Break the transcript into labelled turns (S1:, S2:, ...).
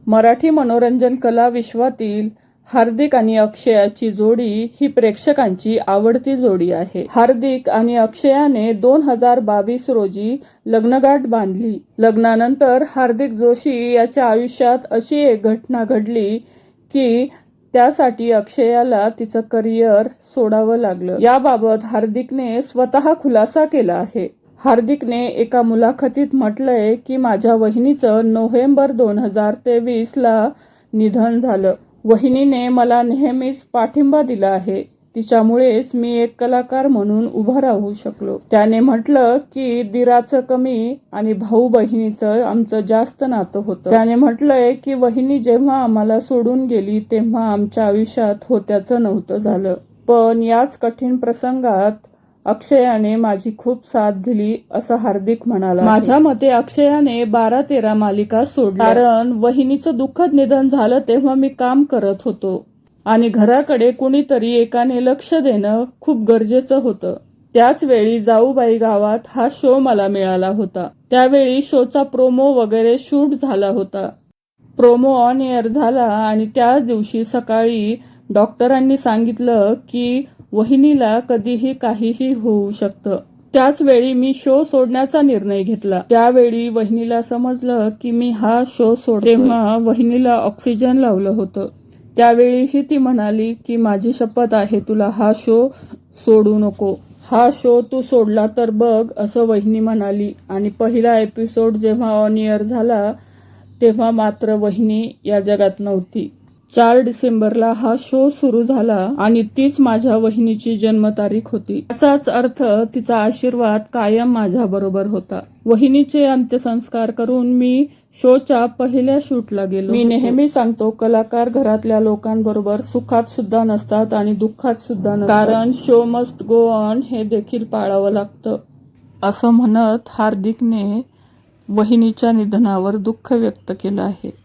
S1: मराठी मनोरंजन कला विश्वातील हार्दिक आणि अक्षयाची जोडी ही प्रेक्षकांची आवडती जोडी आहे. हार्दिक आणि अक्षयाने 2022 रोजी लग्नगाठ बांधली. लग्नानंतर हार्दिक जोशी याच्या आयुष्यात अशी एक घटना घडली की त्यासाठी अक्षयाला तिचं करिअर सोडावं लागलं. याबाबत हार्दिकने स्वतः खुलासा केला आहे. हार्दिकने एका मुलाखतीत म्हटलंय की माझ्या वहिनीचं नोव्हेंबर 2023 ला निधन झालं. वहिनीने मला नेहमीच पाठिंबा दिला आहे. तिच्यामुळेच मी एक कलाकार म्हणून उभा राहू शकलो. त्याने म्हटलं की दिराचं कमी आणि भाऊ बहिणीचं आमचं जास्त नातं होतं. त्याने म्हटलंय की वहिनी जेव्हा आम्हाला सोडून गेली तेव्हा आमच्या आयुष्यात होत्याचं नव्हतं झालं. पण याच कठीण प्रसंगात अक्षयाने माझी खूप साथ दिली असं हार्दिक म्हणाला. माझ्या मते अक्षयाने 12-13 मालिका सोडल्या. कारण वहिनीचं दुःखद निधन झालं तेव्हा मी काम करत होतो आणि घराकडे कुणीतरी एकाने लक्ष देणं खूप गरजेचं होतं. त्याच वेळी जाऊबाई गावात हा शो मला मिळाला होता. त्यावेळी शोचा प्रोमो वगैरे शूट झाला होता. प्रोमो ऑन एअर झाला आणि त्याच दिवशी सकाळी डॉक्टरांनी सांगितलं की वहिनीला कधीही काहीही होऊ शकतं. त्याच वेळी मी शो सोडण्याचा निर्णय घेतला. त्यावेळी वहिनीला समजलं की मी हा शो सोडते. तेव्हा वहिनीला ऑक्सिजन लावलं होतं. त्यावेळीही ती म्हणाली की माझी शपथ आहे तुला हा शो सोडू नको. हा शो तू सोडला तर बघ असं वहिनी म्हणाली. आणि पहिला एपिसोड जेव्हा ऑन एअर झाला तेव्हा मात्र वहिनी या जगात नव्हती. 4 डिसेंबरला हा शो सुरू झाला आणि तीच माझ्या वहिनीची जन्मतारीख होती. याचाच अर्थ तिचा आशीर्वाद कायम माझ्या बरोबर होता. वहिनीचे अंत्यसंस्कार करून मी शोच्या पहिल्या शूटला गेलो. मी नेहमी सांगतो कलाकार घरातल्या लोकांबरोबर सुखात सुद्धा नसतात आणि दुःखात सुद्धा नसतात. कारण शो मस्ट गो ऑन हे देखील पाळावं लागतं. असं म्हणत हार्दिकने वहिनीच्या निधनावर दुःख व्यक्त केलं आहे.